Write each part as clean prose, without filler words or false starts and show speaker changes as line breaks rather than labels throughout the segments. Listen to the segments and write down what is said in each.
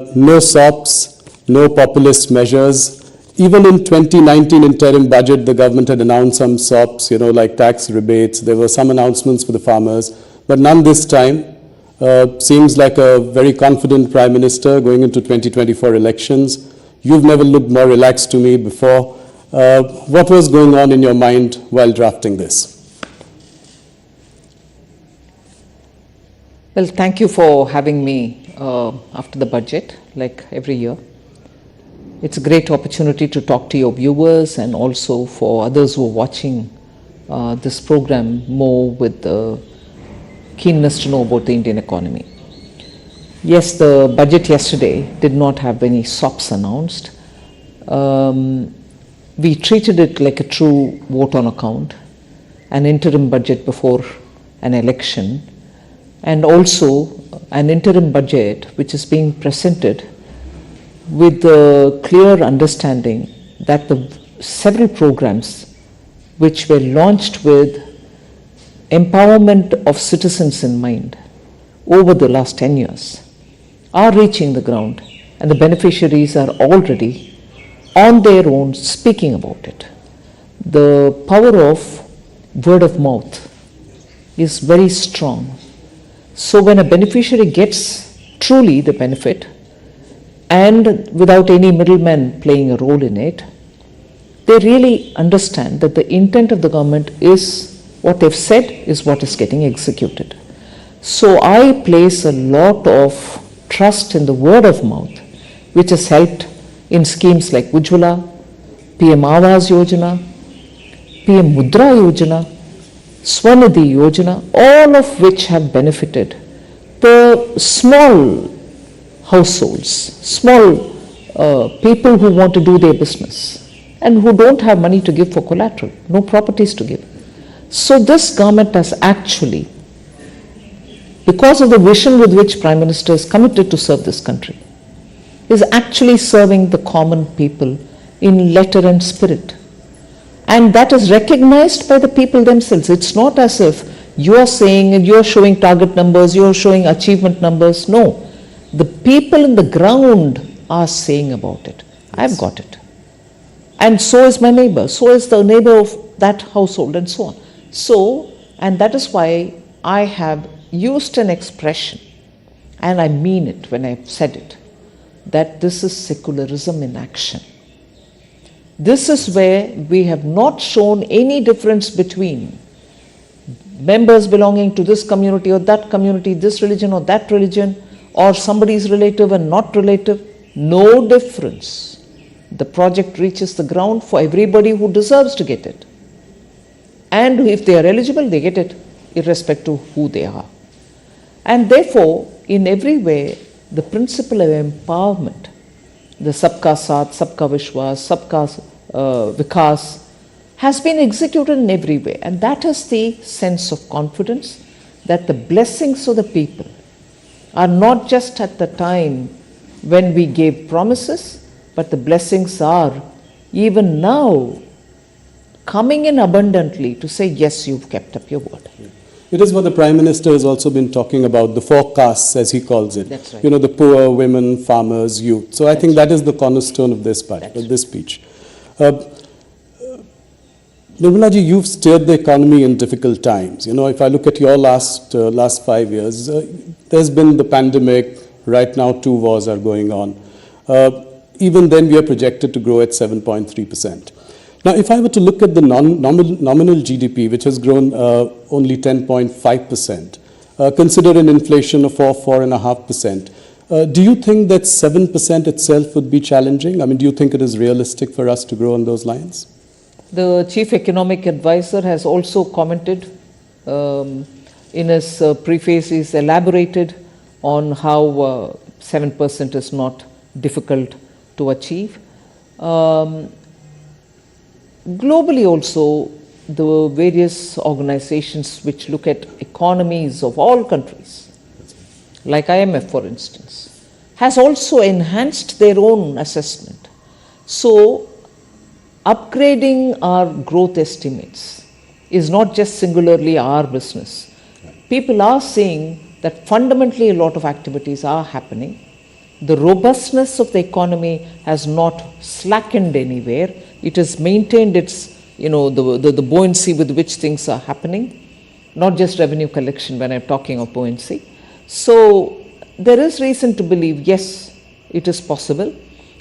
No SOPs, no populist measures. Even in 2019 interim budget, the government had announced some SOPs, like tax rebates. There were some announcements for the farmers, but none this time. Seems like a very confident Prime Minister going into 2024 elections. You've never looked more relaxed to me before. What was going on in your mind while drafting this?
Well, thank you for having me after the budget, like every year. It's a great opportunity to talk to your viewers and also for others who are watching this program more with keenness to know about the Indian economy. Yes, the budget yesterday did not have any SOPs announced. We treated it like a true vote on account, an interim budget before an election, and also an interim budget which is being presented with the clear understanding that the several programs which were launched with empowerment of citizens in mind over the last 10 years are reaching the ground, and the beneficiaries are already on their own speaking about it. The power of word of mouth is very strong. So when a beneficiary gets truly the benefit and without any middlemen playing a role in it, they really understand that the intent of the government is what they've said is what is getting executed. So I place a lot of trust in the word of mouth, which has helped in schemes like Ujjwala, PM Awas Yojana, PM Mudra Yojana, Swanidhi Yojana, all of which have benefited the small households, small people who want to do their business and who don't have money to give for collateral, no properties to give. So this government has actually, because of the vision with which Prime Minister is committed to serve this country, is actually serving the common people in letter and spirit. And that is recognized by the people themselves. It's not as if you are saying, you are showing target numbers, you are showing achievement numbers. No, the people in the ground are saying about it. I've got it. And so is my neighbor, so is the neighbor of that household, and so on. So, and that is why I have used an expression, and I mean it when I've said it, that this is secularism in action. This is where we have not shown any difference between members belonging to this community or that community, this religion or that religion, or somebody's relative and not relative. No difference. The project reaches the ground for everybody who deserves to get it. And if they are eligible, they get it, irrespective of who they are. And therefore, in every way, the principle of empowerment, the Sabka Saath, Sabka Vishwas, Sabka Vikas, has been executed in every way. And that is the sense of confidence that the blessings of the people are not just at the time when we gave promises, but the blessings are even now coming in abundantly to say, yes, you've kept up your word.
It is what the Prime Minister has also been talking about, the four castes, as he calls it.
That's right.
The poor, women, farmers, youth. So I think that is the cornerstone of this part, of this speech. Nirmala ji, you've steered the economy in difficult times. If I look at your last 5 years, there's been the pandemic. Right now, 2 wars are going on. Even then, we are projected to grow at 7.3%. Now, if I were to look at the nominal GDP, which has grown only 10.5%, consider an inflation of 4.5%, do you think that 7% itself would be challenging? I mean, do you think it is realistic for us to grow on those lines?
The Chief Economic Advisor has also commented in his preface. He's elaborated on how 7% is not difficult to achieve. Globally also, the various organizations which look at economies of all countries, like IMF for instance, has also enhanced their own assessment. So, upgrading our growth estimates is not just singularly our business. People are seeing that fundamentally a lot of activities are happening the robustness of the economy has not slackened anywhere. It has maintained its, the buoyancy with which things are happening, not just revenue collection when I'm talking of buoyancy. So there is reason to believe, yes, it is possible.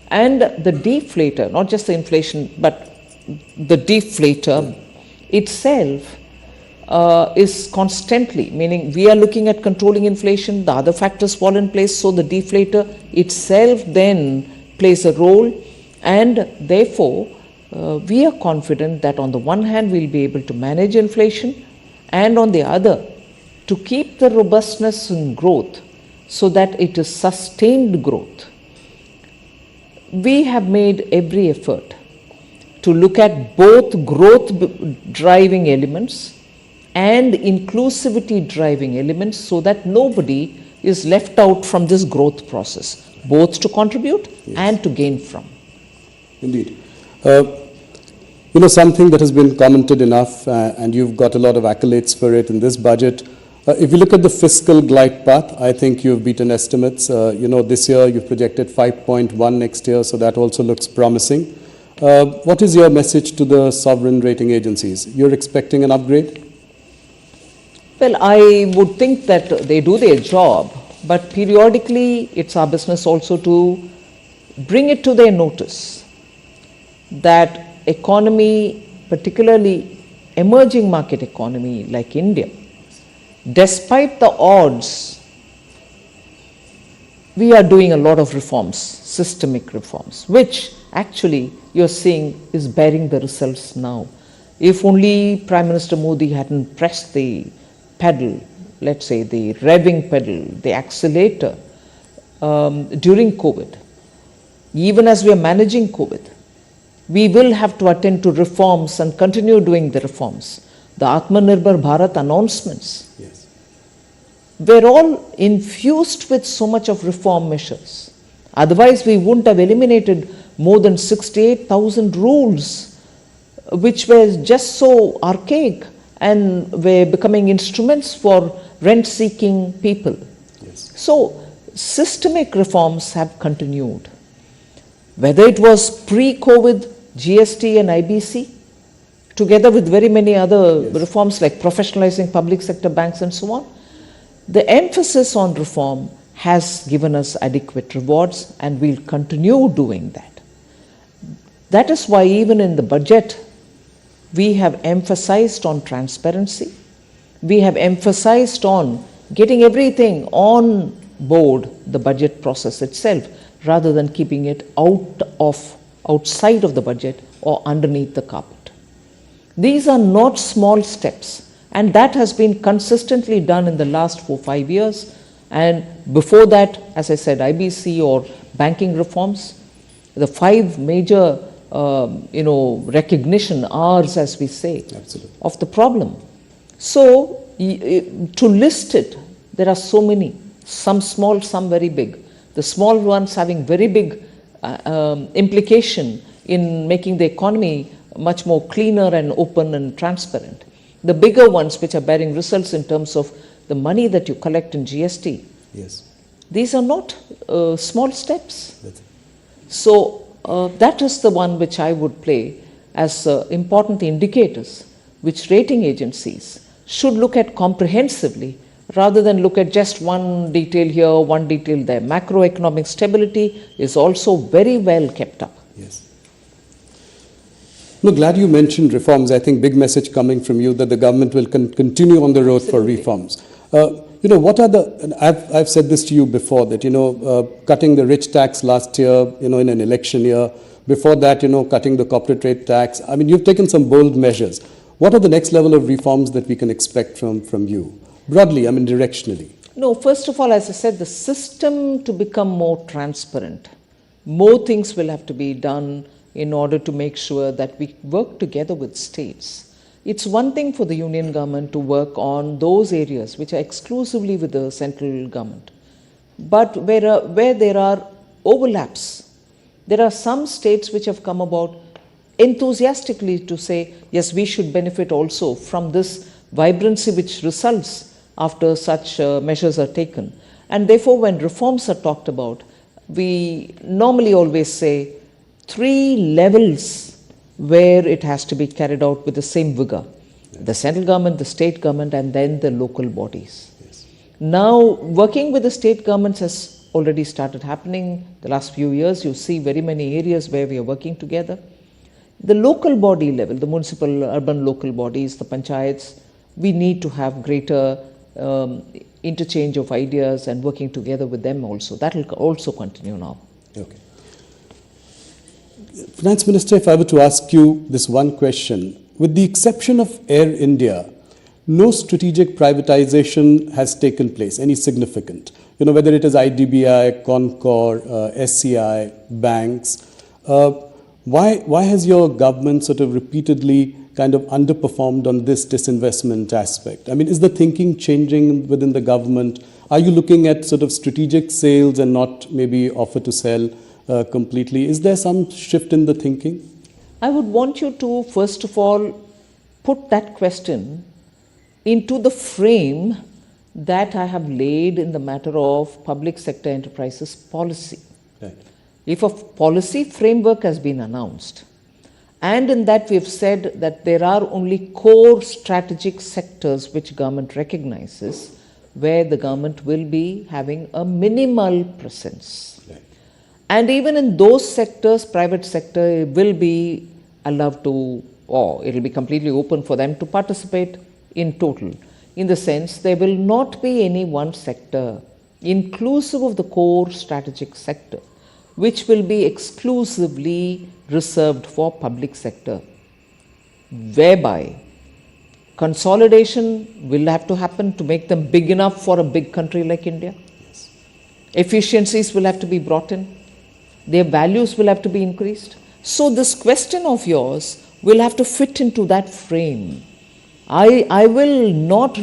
And the deflator, not just the inflation, but the deflator itself is constantly, meaning we are looking at controlling inflation, the other factors fall in place, so the deflator itself then plays a role, and therefore we are confident that on the one hand we'll be able to manage inflation, and on the other to keep the robustness in growth so that it is sustained growth. We have made every effort to look at both growth driving elements and inclusivity driving elements so that nobody is left out from this growth process, both to contribute and to gain from.
Indeed. Something that has been commented enough, and you've got a lot of accolades for it in this budget. If you look at the fiscal glide path, I think you've beaten estimates. This year you've projected 5.1 next year, so that also looks promising. What is your message to the sovereign rating agencies? You're expecting an upgrade?
Well, I would think that they do their job, but periodically it's our business also to bring it to their notice that economy, particularly emerging market economy like India, despite the odds, we are doing a lot of reforms, systemic reforms, which actually you're seeing is bearing the results now. If only Prime Minister Modi hadn't pressed the pedal, let's say the revving pedal, the accelerator during COVID, even as we are managing COVID, we will have to attend to reforms and continue doing the reforms. The Atmanirbhar Bharat announcements were all infused with so much of reform measures. Otherwise, we wouldn't have eliminated more than 68,000 rules, which were just so archaic and were becoming instruments for rent-seeking people. So, systemic reforms have continued. Whether it was pre-COVID, GST and IBC, together with very many other reforms like professionalizing public sector banks and so on, the emphasis on reform has given us adequate rewards, and we'll continue doing that. That is why even in the budget, we have emphasized on transparency. We have emphasized on getting everything on board the budget process itself, rather than keeping it outside of the budget or underneath the carpet. These are not small steps, and that has been consistently done in the last 4-5 years. And before that, as I said, IBC or banking reforms, the 5 major recognition R's, as we say, of the problem. So to list it, there are so many, some small, some very big. The small ones having very big implication in making the economy much more cleaner and open and transparent. The bigger ones which are bearing results in terms of the money that you collect in GST. These are not small steps. So that is the one which I would play as important indicators which rating agencies should look at comprehensively, rather than look at just one detail here, one detail there. Macroeconomic stability is also very well kept up.
No, glad you mentioned reforms. I think big message coming from you that the government will continue on the road for reforms. What are the, I've said this to you before, that, cutting the rich tax last year, in an election year, before that, cutting the corporate rate tax. I mean, you've taken some bold measures. What are the next level of reforms that we can expect from you? Broadly, I mean, directionally.
No, first of all, as I said, the system to become more transparent. More things will have to be done in order to make sure that we work together with states. It's one thing for the union government to work on those areas which are exclusively with the central government. But where there are overlaps, there are some states which have come about enthusiastically to say, yes, we should benefit also from this vibrancy which results after such measures are taken. And therefore, when reforms are talked about, we normally always say 3 levels where it has to be carried out with the same vigor. The central government, the state government, and then the local bodies.
Yes.
Now, working with the state governments has already started happening. The last few years, you see very many areas where we are working together. The local body level, the municipal, urban local bodies, the panchayats, we need to have greater interchange of ideas and working together with them also. That will also continue now.
Okay. Finance Minister, if I were to ask you this one question, with the exception of Air India, no strategic privatization has taken place, any significant. Whether it is IDBI, Concor, SCI, banks. Why has your government sort of repeatedly kind of underperformed on this disinvestment aspect? I mean, is the thinking changing within the government? Are you looking at sort of strategic sales and not maybe offer to sell completely? Is there some shift in the thinking?
I would want you to, first of all, put that question into the frame that I have laid in the matter of public sector enterprises policy.
Right.
If a policy framework has been announced, and in that we have said that there are only core strategic sectors which government recognizes, where the government will be having a minimal presence.
Right.
And even in those sectors, private sector will be allowed to, or it will be completely open for them to participate in total. In the sense, there will not be any one sector, inclusive of the core strategic sector, which will be exclusively reserved for public sector, whereby consolidation will have to happen to make them big enough for a big country like India.
Yes.
Efficiencies will have to be brought in. Their values will have to be increased. So this question of yours will have to fit into that frame. I will not